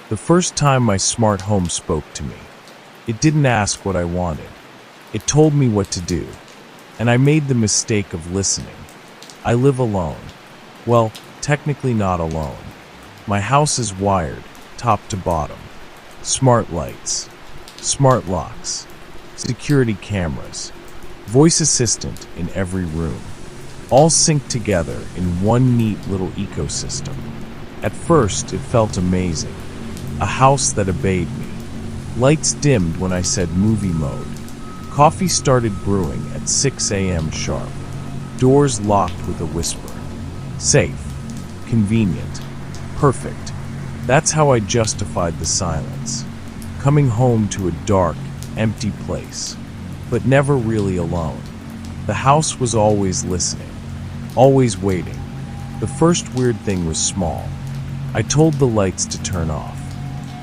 The first time my smart home spoke to me, it didn't ask what I wanted. It told me what to do, and I made the mistake of listening. I live alone. Well, technically not alone. My house is wired, top to bottom. Smart lights, smart locks, security cameras, voice assistant in every room, all synced together in one neat little ecosystem. At first, it felt amazing. A house that obeyed me. Lights dimmed when I said movie mode. Coffee started brewing at 6 a.m. sharp. Doors locked with a whisper. Safe, convenient, perfect. That's how I justified the silence. Coming home to a dark, empty place, but never really alone. The house was always listening, always waiting. The first weird thing was small. I told the lights to turn off.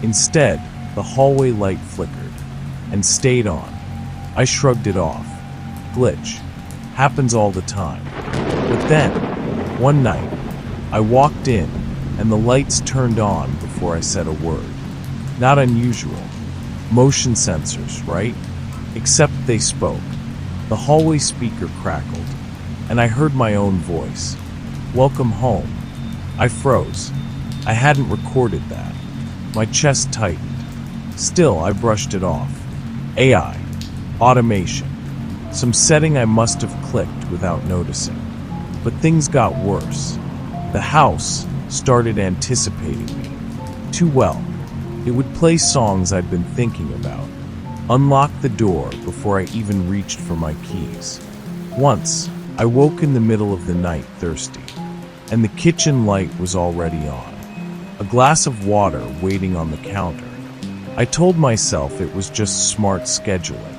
Instead, the hallway light flickered and stayed on. I shrugged it off. Glitch. Happens all the time. But then, one night, I walked in and the lights turned on before I said a word. Not unusual. Motion sensors, right? Except they spoke. The hallway speaker crackled, and I heard my own voice. Welcome home. I froze. I hadn't recorded that. My chest tightened. Still, I brushed it off. AI. Automation. Some setting I must have clicked without noticing. But things got worse. The house started anticipating me. Too well. It would play songs I'd been thinking about. Unlock the door before I even reached for my keys. Once, I woke in the middle of the night thirsty, and the kitchen light was already on. A glass of water waiting on the counter. I told myself it was just smart scheduling,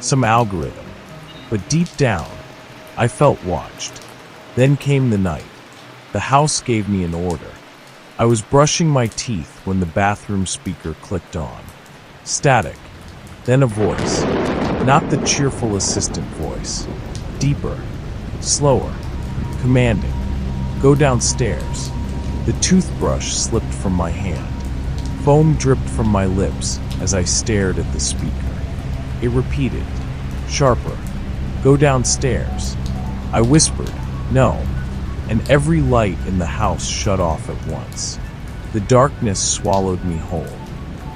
some algorithm. But deep down, I felt watched. Then came the night. The house gave me an order. I was brushing my teeth when the bathroom speaker clicked on. Static. Then a voice. Not the cheerful assistant voice. Deeper. Slower. Commanding. Go downstairs. The toothbrush slipped from my hand. Foam dripped from my lips as I stared at the speaker. It repeated. Sharper. Go downstairs. I whispered, no, and every light in the house shut off at once. The darkness swallowed me whole.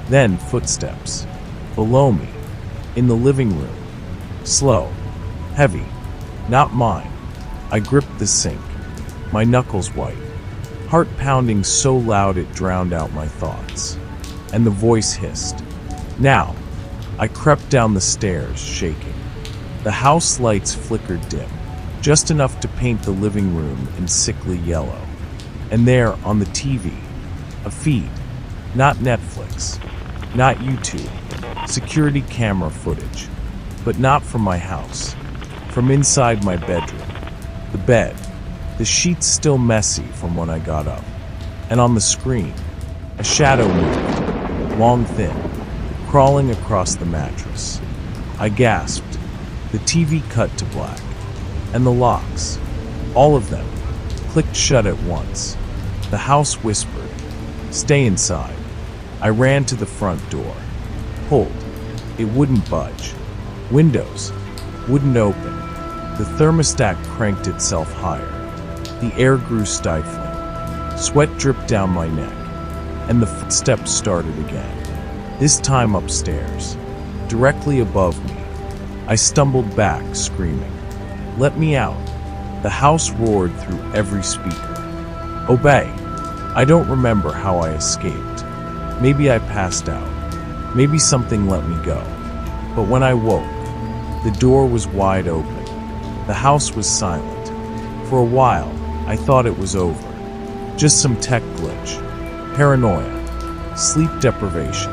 Then footsteps. Below me. In the living room. Slow. Heavy. Not mine. I gripped the sink. My knuckles white. Heart pounding so loud it drowned out my thoughts. And the voice hissed. Now. I crept down the stairs, shaking. The house lights flickered dim, just enough to paint the living room in sickly yellow. And there, on the TV, a feed. Not Netflix, not YouTube, security camera footage. But not from my house, from inside my bedroom. The bed, the sheets still messy from when I got up. And on the screen, a shadow moved, long thin, crawling across the mattress. I gasped. The TV cut to black, and the locks, all of them, clicked shut at once. The house whispered, stay inside. I ran to the front door. Pulled. It wouldn't budge. Windows wouldn't open. The thermostat cranked itself higher. The air grew stifling. Sweat dripped down my neck, and the footsteps started again. This time upstairs, directly above me. I stumbled back, screaming, let me out. The house roared through every speaker. Obey. I don't remember how I escaped. Maybe I passed out. Maybe something let me go. But when I woke, the door was wide open. The house was silent. For a while, I thought it was over. Just some tech glitch. Paranoia. Sleep deprivation.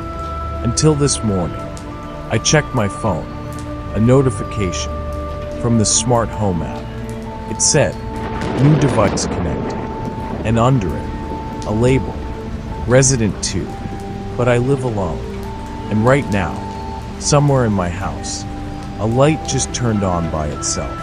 Until this morning, I checked my phone. A notification from the smart home app. It said, new device connected, and under it, a label, resident 2. But I live alone, and right now, somewhere in my house, a light just turned on by itself.